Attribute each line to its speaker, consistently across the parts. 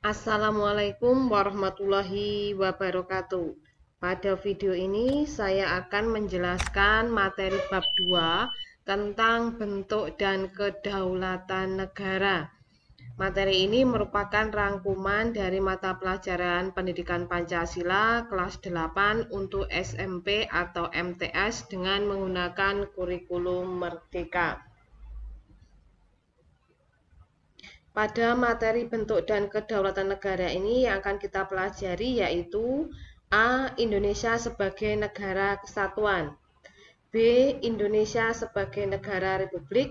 Speaker 1: Assalamualaikum warahmatullahi wabarakatuh. Pada video ini saya akan menjelaskan materi bab 2 tentang bentuk dan kedaulatan negara. Materi ini merupakan rangkuman dari mata pelajaran Pendidikan Pancasila kelas 8 untuk SMP atau MTS dengan menggunakan kurikulum Merdeka. Pada materi bentuk dan kedaulatan negara ini yang akan kita pelajari yaitu A. Indonesia sebagai negara kesatuan, B. Indonesia sebagai negara republik,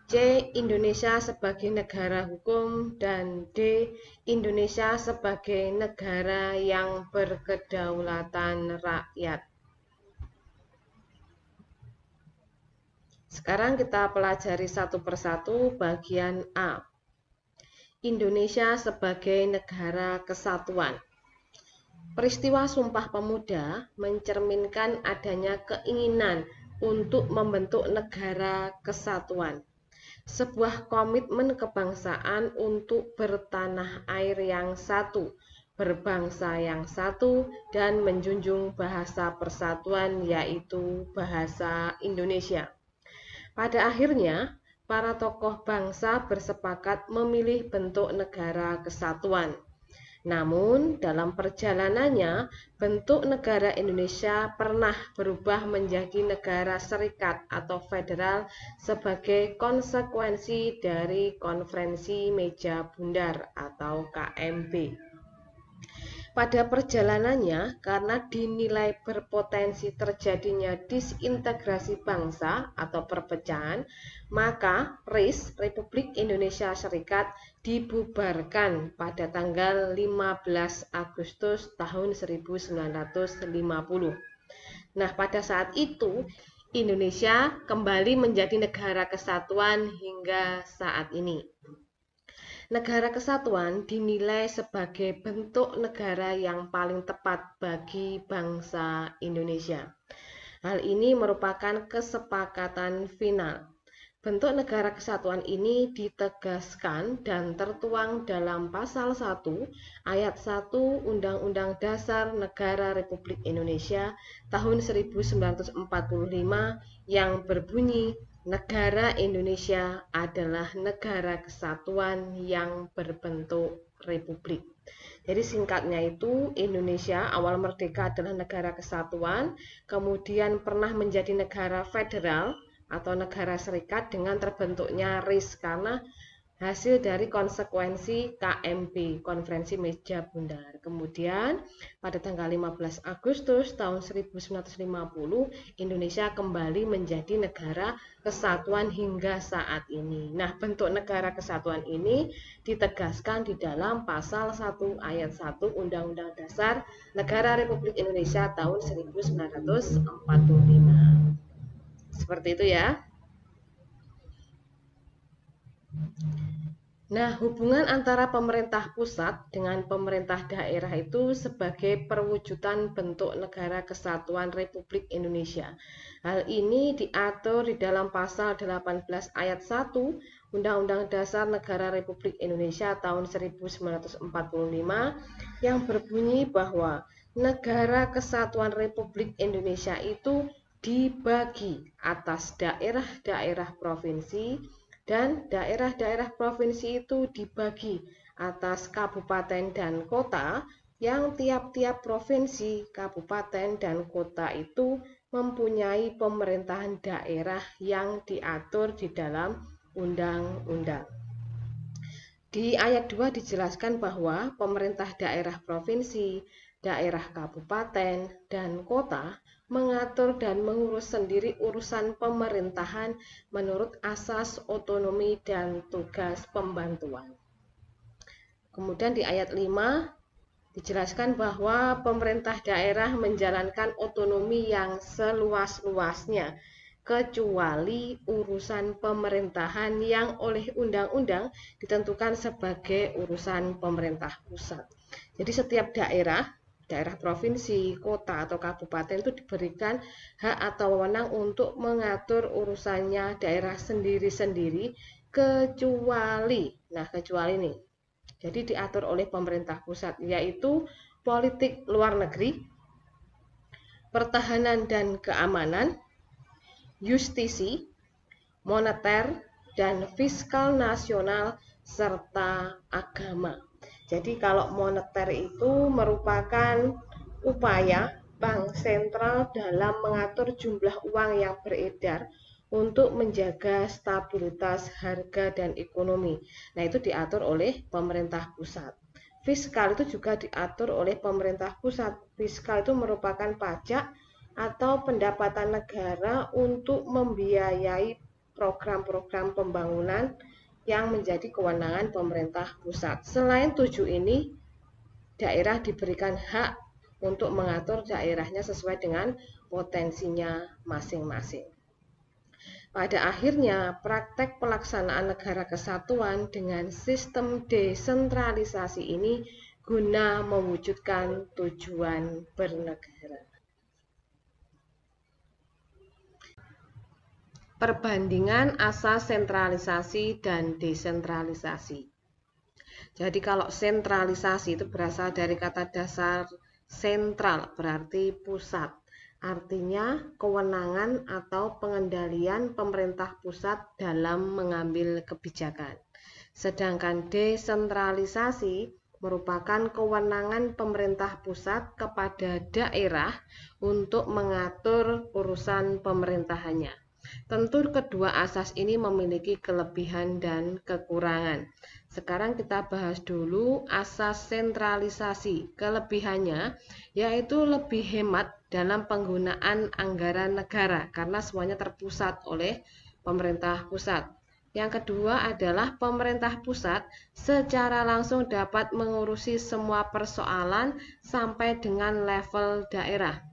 Speaker 1: C. Indonesia sebagai negara hukum, dan D. Indonesia sebagai negara yang berkedaulatan rakyat. Sekarang kita pelajari satu persatu bagian A. Indonesia sebagai negara kesatuan. Peristiwa Sumpah Pemuda mencerminkan adanya keinginan untuk membentuk negara kesatuan, sebuah komitmen kebangsaan untuk bertanah air yang satu, berbangsa yang satu, dan menjunjung bahasa persatuan yaitu bahasa Indonesia. Pada akhirnya, para tokoh bangsa bersepakat memilih bentuk negara kesatuan. Namun, dalam perjalanannya, bentuk negara Indonesia pernah berubah menjadi negara serikat atau federal sebagai konsekuensi dari Konferensi Meja Bundar atau KMB. Pada perjalanannya, karena dinilai berpotensi terjadinya disintegrasi bangsa atau perpecahan, maka RIS, Republik Indonesia Serikat, dibubarkan pada tanggal 15 Agustus tahun 1950. Nah, pada saat itu, Indonesia kembali menjadi negara kesatuan hingga saat ini. Negara kesatuan dinilai sebagai bentuk negara yang paling tepat bagi bangsa Indonesia. Hal ini merupakan kesepakatan final. Bentuk negara kesatuan ini ditegaskan dan tertuang dalam pasal 1 ayat 1 Undang-Undang Dasar Negara Republik Indonesia tahun 1945 yang berbunyi, negara Indonesia adalah negara kesatuan yang berbentuk republik. Jadi singkatnya itu, Indonesia awal merdeka adalah negara kesatuan, kemudian pernah menjadi negara federal atau negara serikat dengan terbentuknya RIS karena hasil dari konsekuensi KMB, Konferensi Meja Bundar. Kemudian pada tanggal 15 Agustus tahun 1950, Indonesia kembali menjadi negara kesatuan hingga saat ini. Nah, bentuk negara kesatuan ini ditegaskan di dalam pasal 1 ayat 1 Undang-Undang Dasar Negara Republik Indonesia tahun 1945. Seperti itu ya. Nah, hubungan antara pemerintah pusat dengan pemerintah daerah itu sebagai perwujudan bentuk negara kesatuan Republik Indonesia. Hal ini diatur di dalam pasal 18 ayat 1 Undang-Undang Dasar Negara Republik Indonesia tahun 1945 yang berbunyi bahwa negara kesatuan Republik Indonesia itu dibagi atas daerah-daerah provinsi, dan daerah-daerah provinsi itu dibagi atas kabupaten dan kota yang tiap-tiap provinsi, kabupaten, dan kota itu mempunyai pemerintahan daerah yang diatur di dalam undang-undang. Di ayat 2 dijelaskan bahwa pemerintah daerah provinsi, daerah kabupaten, dan kota mengatur dan mengurus sendiri urusan pemerintahan menurut asas otonomi dan tugas pembantuan. Kemudian di ayat 5 dijelaskan bahwa pemerintah daerah menjalankan otonomi yang seluas-luasnya kecuali urusan pemerintahan yang oleh undang-undang ditentukan sebagai urusan pemerintah pusat. Jadi setiap daerah provinsi, kota, atau kabupaten itu diberikan hak atau wewenang untuk mengatur urusannya daerah sendiri-sendiri kecuali, nah kecuali nih, Jadi diatur oleh pemerintah pusat, yaitu politik luar negeri, pertahanan dan keamanan, justisi, moneter, dan fiskal nasional, serta agama. Jadi kalau moneter itu merupakan upaya bank sentral dalam mengatur jumlah uang yang beredar untuk menjaga stabilitas harga dan ekonomi. Nah, itu diatur oleh pemerintah pusat. Fiskal itu juga diatur oleh pemerintah pusat. Fiskal itu merupakan pajak atau pendapatan negara untuk membiayai program-program pembangunan yang menjadi kewenangan pemerintah pusat. Selain 7 ini, daerah diberikan hak untuk mengatur daerahnya sesuai dengan potensinya masing-masing. Pada akhirnya, praktek pelaksanaan negara kesatuan dengan sistem desentralisasi ini guna mewujudkan tujuan bernegara. Perbandingan asas sentralisasi dan desentralisasi. Jadi kalau sentralisasi itu berasal dari kata dasar sentral, berarti pusat. Artinya kewenangan atau pengendalian pemerintah pusat dalam mengambil kebijakan. Sedangkan desentralisasi merupakan kewenangan pemerintah pusat kepada daerah untuk mengatur urusan pemerintahannya. Tentu kedua asas ini memiliki kelebihan dan kekurangan. Sekarang kita bahas dulu asas sentralisasi. Kelebihannya yaitu lebih hemat dalam penggunaan anggaran negara karena semuanya terpusat oleh pemerintah pusat. Yang kedua adalah pemerintah pusat secara langsung dapat mengurusi semua persoalan sampai dengan level daerah.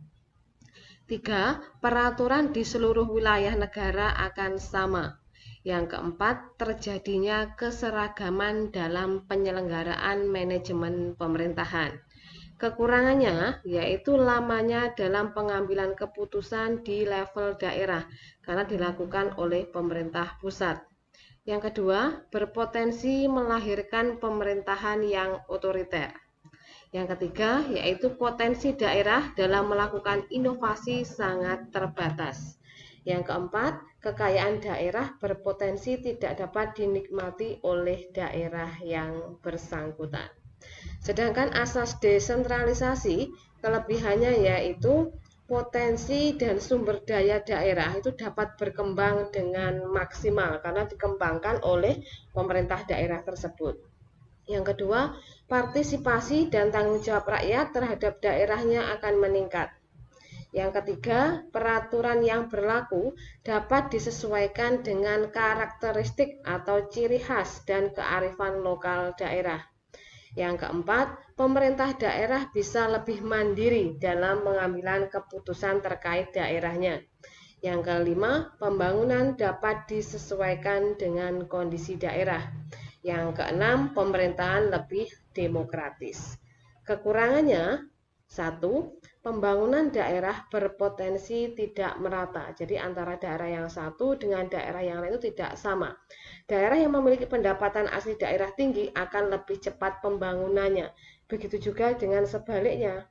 Speaker 1: 3. Peraturan di seluruh wilayah negara akan sama. Yang keempat, terjadinya keseragaman dalam penyelenggaraan manajemen pemerintahan. Kekurangannya yaitu lamanya dalam pengambilan keputusan di level daerah karena dilakukan oleh pemerintah pusat. Yang kedua, berpotensi melahirkan pemerintahan yang otoriter. Yang ketiga, yaitu potensi daerah dalam melakukan inovasi sangat terbatas. Yang keempat, kekayaan daerah berpotensi tidak dapat dinikmati oleh daerah yang bersangkutan. Sedangkan asas desentralisasi, kelebihannya yaitu potensi dan sumber daya daerah itu dapat berkembang dengan maksimal karena dikembangkan oleh pemerintah daerah tersebut. Yang kedua, partisipasi dan tanggung jawab rakyat terhadap daerahnya akan meningkat. Yang ketiga, peraturan yang berlaku dapat disesuaikan dengan karakteristik atau ciri khas dan kearifan lokal daerah. Yang keempat, pemerintah daerah bisa lebih mandiri dalam pengambilan keputusan terkait daerahnya. Yang kelima, pembangunan dapat disesuaikan dengan kondisi daerah. Yang keenam, pemerintahan lebih demokratis. Kekurangannya, 1. Pembangunan daerah berpotensi tidak merata. Jadi antara daerah yang satu dengan daerah yang lain itu tidak sama. Daerah yang memiliki pendapatan asli daerah tinggi akan lebih cepat pembangunannya. Begitu juga dengan sebaliknya.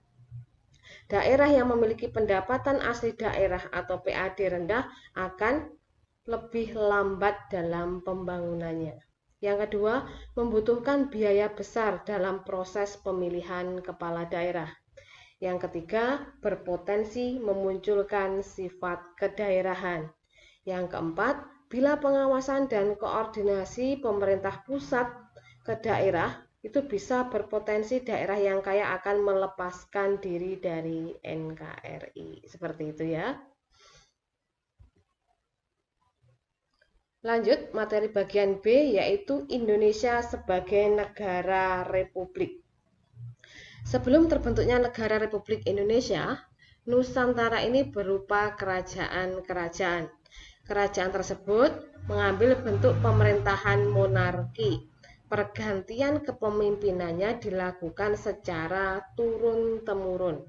Speaker 1: Daerah yang memiliki pendapatan asli daerah atau PAD rendah akan lebih lambat dalam pembangunannya. Yang kedua, membutuhkan biaya besar dalam proses pemilihan kepala daerah. Yang ketiga, berpotensi memunculkan sifat kedaerahan. Yang keempat, bila pengawasan dan koordinasi pemerintah pusat ke daerah, itu bisa berpotensi daerah yang kaya akan melepaskan diri dari NKRI. Seperti itu ya. Lanjut, materi bagian B yaitu Indonesia sebagai negara republik. Sebelum terbentuknya negara Republik Indonesia, Nusantara ini berupa kerajaan-kerajaan. Kerajaan tersebut mengambil bentuk pemerintahan monarki. Pergantian kepemimpinannya dilakukan secara turun-temurun.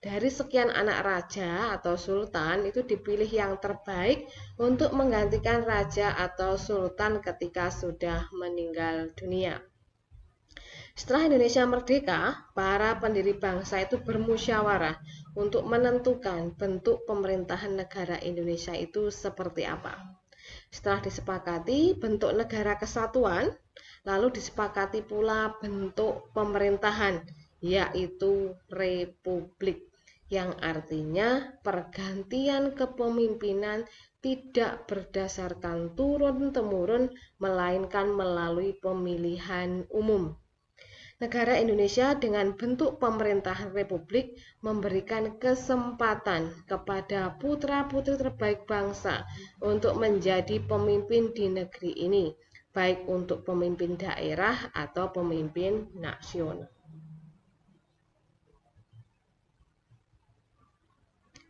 Speaker 1: Dari sekian anak raja atau sultan itu dipilih yang terbaik untuk menggantikan raja atau sultan ketika sudah meninggal dunia. Setelah Indonesia merdeka, para pendiri bangsa itu bermusyawarah untuk menentukan bentuk pemerintahan negara Indonesia itu seperti apa. Setelah disepakati bentuk negara kesatuan, lalu disepakati pula bentuk pemerintahan, yaitu republik, yang artinya pergantian kepemimpinan tidak berdasarkan turun-temurun, melainkan melalui pemilihan umum. Negara Indonesia dengan bentuk pemerintahan republik memberikan kesempatan kepada putra-putri terbaik bangsa untuk menjadi pemimpin di negeri ini, baik untuk pemimpin daerah atau pemimpin nasional.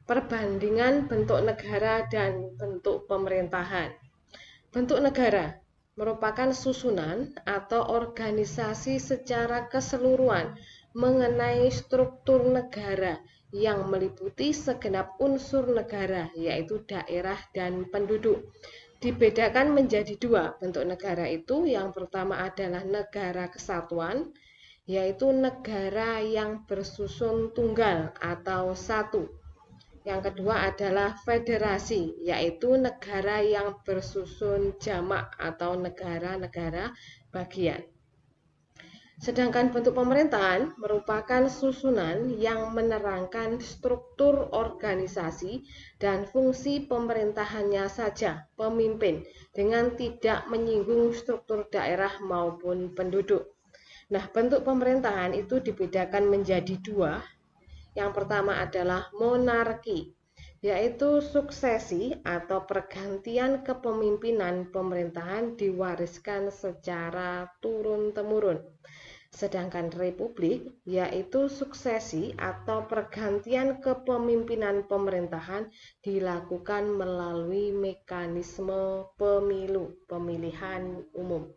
Speaker 1: Perbandingan bentuk negara dan bentuk pemerintahan. Bentuk negara merupakan susunan atau organisasi secara keseluruhan mengenai struktur negara yang meliputi segenap unsur negara, yaitu daerah dan penduduk. Dibedakan menjadi dua bentuk negara itu. Yang pertama adalah negara kesatuan, yaitu negara yang bersusun tunggal atau satu. Yang kedua adalah federasi, yaitu negara yang bersusun jamak atau negara-negara bagian. Sedangkan bentuk pemerintahan merupakan susunan yang menerangkan struktur organisasi dan fungsi pemerintahannya saja, pemimpin, dengan tidak menyinggung struktur daerah maupun penduduk. Nah, bentuk pemerintahan itu dibedakan menjadi dua. Yang pertama adalah monarki, yaitu suksesi atau pergantian kepemimpinan pemerintahan diwariskan secara turun-temurun. Sedangkan republik, yaitu suksesi atau pergantian kepemimpinan pemerintahan dilakukan melalui mekanisme pemilu, pemilihan umum.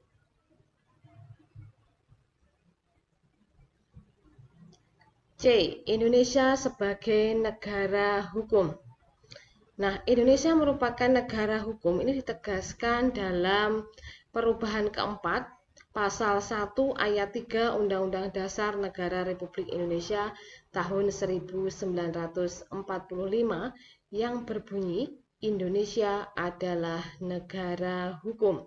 Speaker 1: C. Indonesia sebagai negara hukum. Nah, Indonesia merupakan negara hukum. Ini ditegaskan dalam perubahan keempat, pasal 1 ayat 3 Undang-Undang Dasar Negara Republik Indonesia tahun 1945 yang berbunyi, Indonesia adalah negara hukum.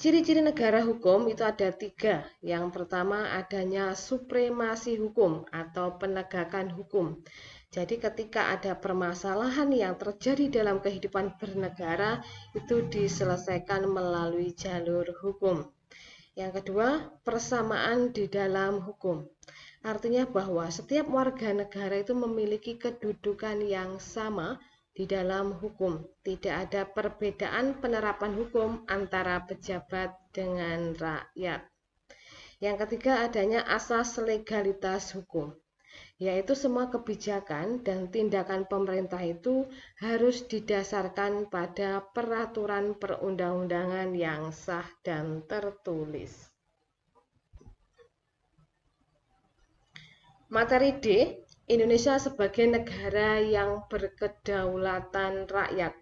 Speaker 1: Ciri-ciri negara hukum itu ada 3. Yang pertama adanya supremasi hukum atau penegakan hukum. Jadi ketika ada permasalahan yang terjadi dalam kehidupan bernegara itu diselesaikan melalui jalur hukum. Yang kedua, persamaan di dalam hukum. Artinya bahwa setiap warga negara itu memiliki kedudukan yang sama di dalam hukum. Tidak ada perbedaan penerapan hukum antara pejabat dengan rakyat. Yang ketiga adanya asas legalitas hukum, yaitu semua kebijakan dan tindakan pemerintah itu harus didasarkan pada peraturan perundang-undangan yang sah dan tertulis. Materi D, Indonesia sebagai negara yang berkedaulatan rakyat.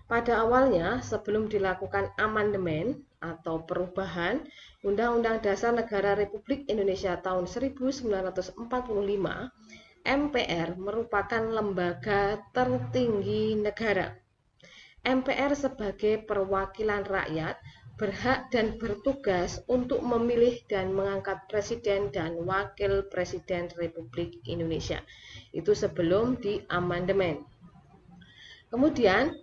Speaker 1: Pada awalnya, sebelum dilakukan amandemen atau perubahan Undang-Undang Dasar Negara Republik Indonesia tahun 1945, MPR merupakan lembaga tertinggi negara. MPR sebagai perwakilan rakyat berhak dan bertugas untuk memilih dan mengangkat presiden dan wakil presiden Republik Indonesia. Itu sebelum diamandemen. Kemudian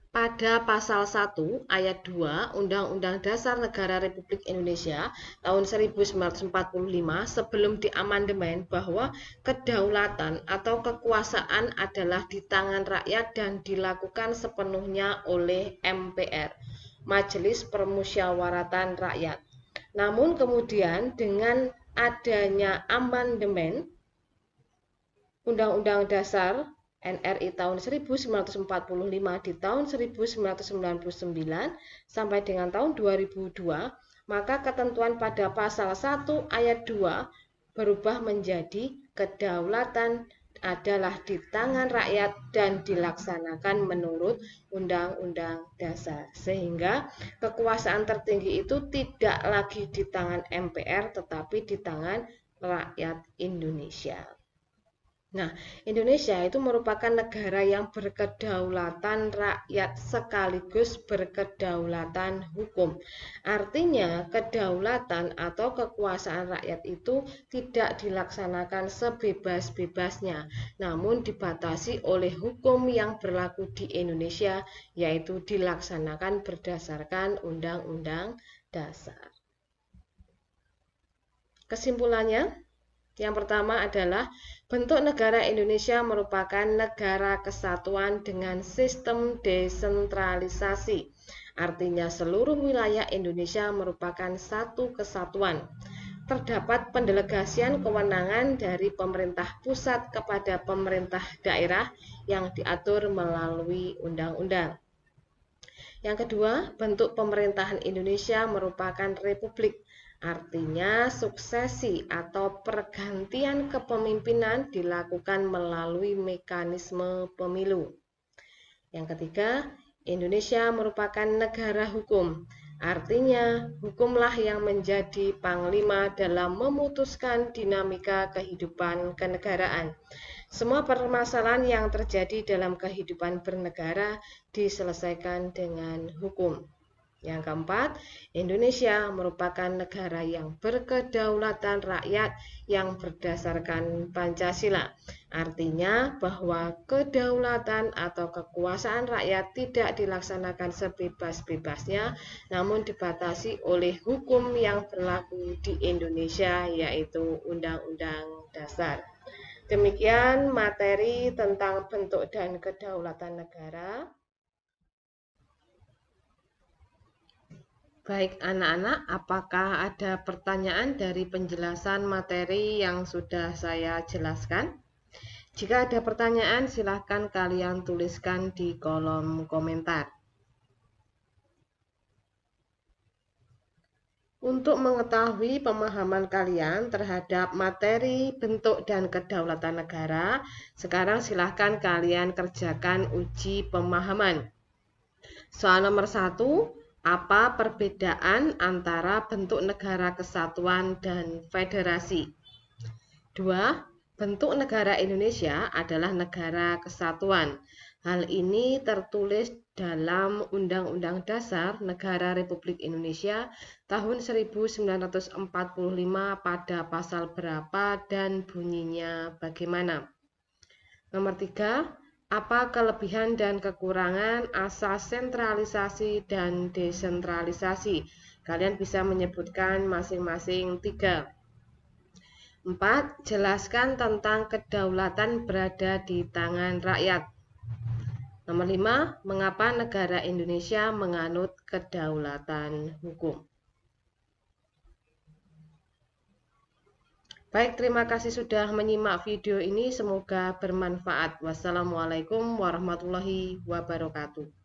Speaker 1: pada pasal 1 ayat 2 Undang-Undang Dasar Negara Republik Indonesia tahun 1945 sebelum diamandemen bahwa kedaulatan atau kekuasaan adalah di tangan rakyat dan dilakukan sepenuhnya oleh MPR, Majelis Permusyawaratan Rakyat. Namun kemudian dengan adanya amandemen Undang-Undang Dasar NRI tahun 1945 di tahun 1999 sampai dengan tahun 2002, maka ketentuan pada pasal 1 ayat 2 berubah menjadi kedaulatan adalah di tangan rakyat dan dilaksanakan menurut Undang-Undang Dasar. Sehingga kekuasaan tertinggi itu tidak lagi di tangan MPR tetapi di tangan rakyat Indonesia. Nah, Indonesia itu merupakan negara yang berkedaulatan rakyat sekaligus berkedaulatan hukum. Artinya, kedaulatan atau kekuasaan rakyat itu tidak dilaksanakan sebebas-bebasnya, namun dibatasi oleh hukum yang berlaku di Indonesia, yaitu dilaksanakan berdasarkan Undang-Undang Dasar. Kesimpulannya, yang pertama adalah bentuk negara Indonesia merupakan negara kesatuan dengan sistem desentralisasi. Artinya seluruh wilayah Indonesia merupakan satu kesatuan. Terdapat pendelegasian kewenangan dari pemerintah pusat kepada pemerintah daerah yang diatur melalui undang-undang. Yang kedua, bentuk pemerintahan Indonesia merupakan republik. Artinya suksesi atau pergantian kepemimpinan dilakukan melalui mekanisme pemilu. Yang ketiga, Indonesia merupakan negara hukum. Artinya, hukumlah yang menjadi panglima dalam memutuskan dinamika kehidupan kenegaraan. Semua permasalahan yang terjadi dalam kehidupan bernegara diselesaikan dengan hukum. Yang keempat, Indonesia merupakan negara yang berkedaulatan rakyat yang berdasarkan Pancasila. Artinya bahwa kedaulatan atau kekuasaan rakyat tidak dilaksanakan sebebas-bebasnya, namun dibatasi oleh hukum yang berlaku di Indonesia, yaitu Undang-Undang Dasar. Demikian materi tentang bentuk dan kedaulatan negara. Baik anak-anak, apakah ada pertanyaan dari penjelasan materi yang sudah saya jelaskan? Jika ada pertanyaan, silahkan kalian tuliskan di kolom komentar. Untuk mengetahui pemahaman kalian terhadap materi bentuk dan kedaulatan negara, sekarang silahkan kalian kerjakan uji pemahaman. Soal nomor 1. Apa perbedaan antara bentuk negara kesatuan dan federasi? 2. Bentuk negara Indonesia adalah negara kesatuan. Hal ini tertulis dalam Undang-Undang Dasar Negara Republik Indonesia tahun 1945 pada pasal berapa dan bunyinya bagaimana? Nomor 3. Apa kelebihan dan kekurangan asas sentralisasi dan desentralisasi? Kalian bisa menyebutkan masing-masing 3. 4. Jelaskan tentang kedaulatan berada di tangan rakyat. Nomor 5. Mengapa negara Indonesia menganut kedaulatan hukum? Baik, terima kasih sudah menyimak video ini. Semoga bermanfaat. Wassalamualaikum warahmatullahi wabarakatuh.